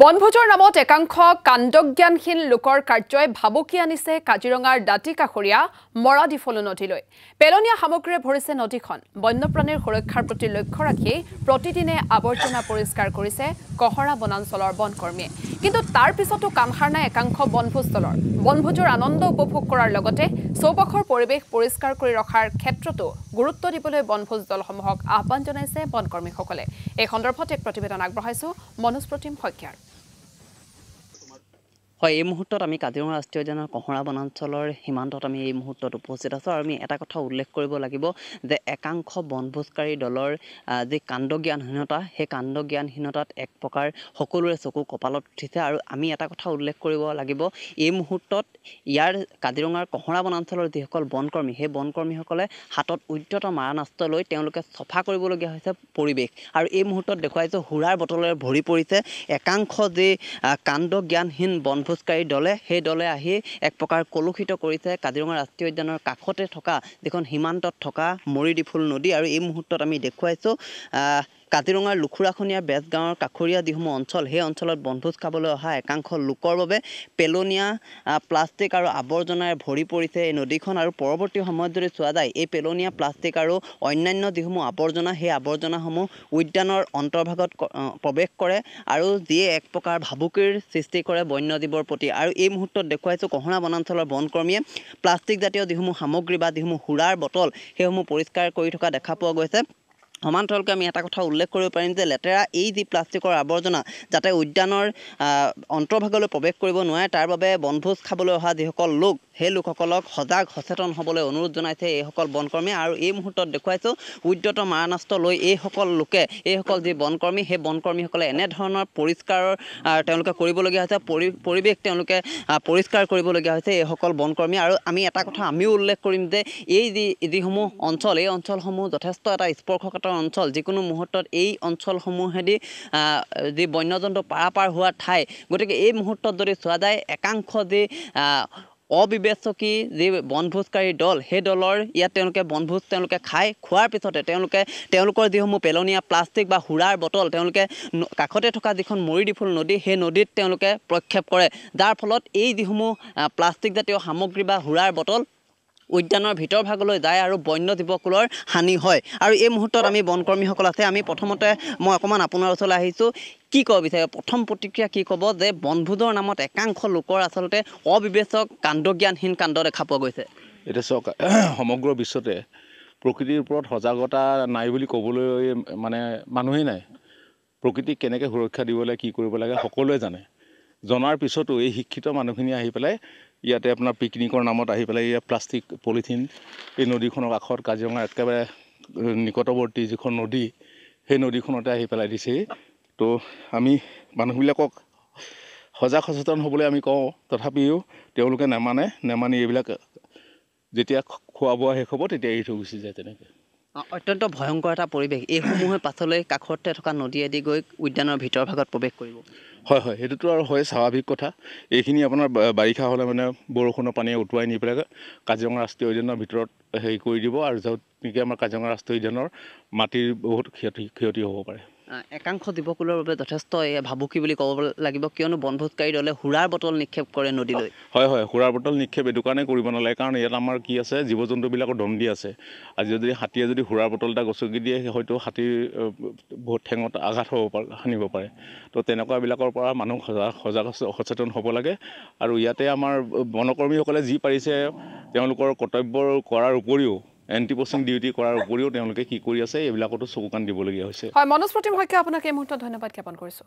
বনভোজৰ নামত একাংশ কাণ্ডজ্ঞানহীন লোকৰ কাৰ্যই ভাবুকি আনিছে কাজিৰঙাৰ দাঁতি কাষৰীয়া মৰাডিফলু নদীলৈ। পেলনীয়া সামগ্ৰীৰে ভৰিছে নদীখন। বন্যপ্ৰাণীৰ সুৰক্ষাৰ প্ৰতি লক্ষ্য ৰাখি প্ৰতিদিনে আৱৰ্জনা পৰিষ্কাৰ কৰিছে কহৰা বনাঞ্চলৰ বনকৰ্মীয়ে। কিন্তু তাৰ পিছতো কামসাৰ নাই একাংশ বনভোজ দলৰ। বনভোজৰ আনন্দ উপভোগ কৰাৰ লগতে চৌপাশৰ পৰিৱেশ পৰিষ্কাৰ কৰি ৰখাৰ ক্ষেত্ৰতো গুৰুত্ব দিবলৈ বনভোজ দলসমূহক আহ্বান জনাইছে বনকৰ্মীসকলে। এই সন্দৰ্ভত এক প্ৰতিবেদন আগবঢ়াইছো মনোজ প্ৰতিম শইকীয়াৰ। হয়, এই মুহূৰ্তত আমি কাজিৰঙা ৰাষ্ট্ৰীয় উদ্যানৰ কহৰা বনাঞ্চলৰ সীমান্তত আমি এই মুহূৰ্তত উপস্থিত আছোঁ আৰু আমি এটা কথা উল্লেখ কৰিব লাগিব যে একাংশ বনভোজকাৰী দলৰ যি কাণ্ডজ্ঞানহীনতা, সেই কাণ্ডজ্ঞানহীনতাত এক প্ৰকাৰ সকলোৰে চকু কপালত উঠিছে। আৰু আমি এটা কথা উল্লেখ কৰিব লাগিব, এই মুহূৰ্তত ইয়াৰ কাজিৰঙাৰ কহৰা বনাঞ্চলৰ যিসকল বনকৰ্মী, সেই বনকৰ্মীসকলে হাতত উদ্যত মাৰণাস্ত্ৰ লৈ তেওঁলোকে চফা কৰিবলগীয়া হৈছে পৰিৱেশ। আৰু এই মুহূৰ্তত দেখুৱাইছোঁ সুৰাৰ বটলেৰে ভৰি পৰিছে একাংশ যি কাণ্ডজ্ঞানহীন বনভোজকাৰী দলে। সেই দলে আহি এক প্ৰকাৰ কলুষিত কৰিছে কাজিৰঙা ৰাষ্ট্ৰীয় উদ্যানৰ কাষতে থকা যিখন সীমান্তত থকা মৰিডিফুল নদী। আৰু এই মুহূৰ্তত আমি দেখুৱাইছোঁ কাজিৰঙাৰ লুখুৰাখনীয়াৰ বেজগাঁৱৰ কাষৰীয়া যিসমূহ অঞ্চল, সেই অঞ্চলত বনভোজ খাবলৈ অহা একাংশ লোকৰ বাবে পেলনীয়া প্লাষ্টিক আৰু আৱৰ্জনাৰে ভৰি পৰিছে এই নদীখন। আৰু পৰৱৰ্তী সময়ত যদি চোৱা যায়, এই পেলনীয়া প্লাষ্টিক আৰু অন্যান্য যিসমূহ আৱৰ্জনা, সেই আৱৰ্জনাসমূহ উদ্যানৰ অন্তৰ্ভাগত প্ৰৱেশ কৰে আৰু যিয়ে এক প্ৰকাৰ ভাবুকিৰ সৃষ্টি কৰে বন্যজীৱৰ প্ৰতি। আৰু এই মুহূৰ্তত দেখুৱাইছোঁ কহৰা বনাঞ্চলৰ বনকৰ্মীয়ে প্লাষ্টিক জাতীয় যিসমূহ সামগ্ৰী বা যিসমূহ সুৰাৰ বটল, সেইসমূহ পৰিষ্কাৰ কৰি থকা দেখা পোৱা গৈছে। সমান্তৰালকৈ আমি এটা কথা উল্লেখ কৰিব পাৰিম যে লেতেৰা এই যি প্লাষ্টিকৰ আৱৰ্জনা যাতে উদ্যানৰ অন্তৰ্ভাগলৈ প্ৰৱেশ কৰিব নোৱাৰে, তাৰ বাবে বনভোজ খাবলৈ অহা যিসকল লোক, সেই লোকসকলক সজাগ সচেতন হ'বলৈ অনুৰোধ জনাইছে এইসকল বনকৰ্মীয়ে। আৰু এই মুহূৰ্তত দেখুৱাইছোঁ উদ্যত মাৰণাস্ত্ৰ লৈ এইসকল লোকে, এইসকল যি বনকৰ্মী, সেই বনকৰ্মীসকলে এনেধৰণৰ পৰিষ্কাৰৰ তেওঁলোকে কৰিবলগীয়া হৈছে, পৰিৱেশ তেওঁলোকে পৰিষ্কাৰ কৰিবলগীয়া হৈছে এইসকল বনকৰ্মী। আৰু আমি এটা কথা আমিও উল্লেখ কৰিম যে এই যিসমূহ অঞ্চল, এই অঞ্চলসমূহ যথেষ্ট এটা স্পৰ্শকাতৰ অঞ্চল। যিকোনো মুহূৰ্তত এই অঞ্চলসমূহেদি যি বন্যজন্তু পাৰাপাৰ হোৱা ঠাই। গতিকে এই মুহূৰ্তত যদি চোৱা যায়, একাংশ যি অবিবেচকী যি বনভোজকাৰী দল, সেই দলৰ ইয়াত তেওঁলোকে বনভোজ খায়, খোৱাৰ পিছতে তেওঁলোকৰ যিসমূহ পেলনীয়া প্লাষ্টিক বা সুৰাৰ বটল তেওঁলোকে কাষতে থকা যিখন মৰিডিফুল নদী, সেই নদীত তেওঁলোকে প্ৰক্ষেপ কৰে, যাৰ ফলত এই যিসমূহ প্লাষ্টিকজাতীয় সামগ্ৰী বা সুৰাৰ বটল উদ্যানৰ ভিতৰ ভাগলৈ যায় আৰু বন্যজীৱকুলৰ হানি হয়। আৰু এই মুহূৰ্তত আমি বনকৰ্মীসকল আছে, আমি প্ৰথমতে মই অকণমান আপোনাৰ ওচৰলৈ আহিছোঁ, কি ক'ব বিচাৰে? প্ৰথম প্ৰতিক্ৰিয়া কি ক'ব যে বনভোজৰ নামত একাংশ লোকৰ আচলতে অবিবেচক কাণ্ডজ্ঞানহীন কাণ্ড দেখা পোৱা গৈছে? এতিয়া চাওক, সমগ্ৰ বিশ্বতে প্ৰকৃতিৰ ওপৰত সজাগতা নাই বুলি ক'বলৈ মানে মানুহেই নাই। প্ৰকৃতিক কেনেকৈ সুৰক্ষা দিব লাগে, কি কৰিব লাগে সকলোৱে জানে। জনাৰ পিছতো এই শিক্ষিত মানুহখিনি আহি পেলাই ইয়াতে আপোনাৰ পিকনিকৰ নামত আহি পেলাই ইয়াত প্লাষ্টিক পলিথিন এই নদীখনৰ কাষত, কাজিৰঙাৰ একেবাৰে নিকটৱৰ্তী যিখন নদী, সেই নদীখনতে আহি পেলাই দিছেহি। তো আমি মানুহবিলাকক সজাগ সচেতন হ'বলৈ আমি কওঁ, তথাপিও তেওঁলোকে নেমানি এইবিলাক যেতিয়া খোৱা বোৱা শেষ হ'ব তেতিয়া এৰি থৈ গুচি যায় তেনেকৈ। অত্যন্ত ভয়ংকৰ এটা পৰিৱেশ। এইসমূহে পাছলৈ কাষতে থকা নদীয়েদি গৈ উদ্যানৰ ভিতৰ ভাগত প্ৰৱেশ কৰিব। হয়, সেইটোতো আৰু হয় স্বাভাৱিক কথা। এইখিনি আপোনাৰ বাৰিষা হ'লে মানে বৰষুণৰ পানীয়ে উটুৱাই নি পেলাই কাজিৰঙা ৰাষ্ট্ৰীয় উদ্যানৰ ভিতৰত হেৰি কৰি দিব, আৰু য'ত নেকি আমাৰ কাজিৰঙা ৰাষ্ট্ৰীয় উদ্যানৰ মাটিৰ বহুত ক্ষতি হ'ব পাৰে। একাংশ জীৱকুলৰ বাবে যথেষ্ট ভাবুকি বুলি ক'ব লাগিব, কিয়নো বনভোজকাৰী দলে সুৰাৰ বটল নিক্ষেপ কৰে নদীলৈ। হয়, সুৰাৰ বটল নিক্ষেপ এইটো কাৰণে কৰিব নালাগে, কাৰণ ইয়াত আমাৰ কি আছে, জীৱ জন্তুবিলাকৰ দম দি আছে। আজি যদি হাতীয়ে যদি সুৰাৰ বটল এটা গছকি দিয়ে, হয়তো হাতীৰ বহুত ঠেঙত আঘাত সানিব পাৰে। তো তেনেকুৱাবিলাকৰ পৰা মানুহ সজাগ সচেতন হ'ব লাগে। আৰু ইয়াতে আমাৰ বনকৰ্মীসকলে যি পাৰিছে তেওঁলোকৰ কৰ্তব্য কৰাৰ উপৰিও, এণ্টি পচিং ডিউটি কৰাৰ উপৰিও তেওঁলোকে কি কৰি আছে এইবিলাকতো চকু কাণ দিবলগীয়া হৈছে। হয়, মনোজ প্ৰতিম শইকীয়া, আপোনাক এই মুহূৰ্তত ধন্যবাদ জ্ঞাপন কৰিছোঁ।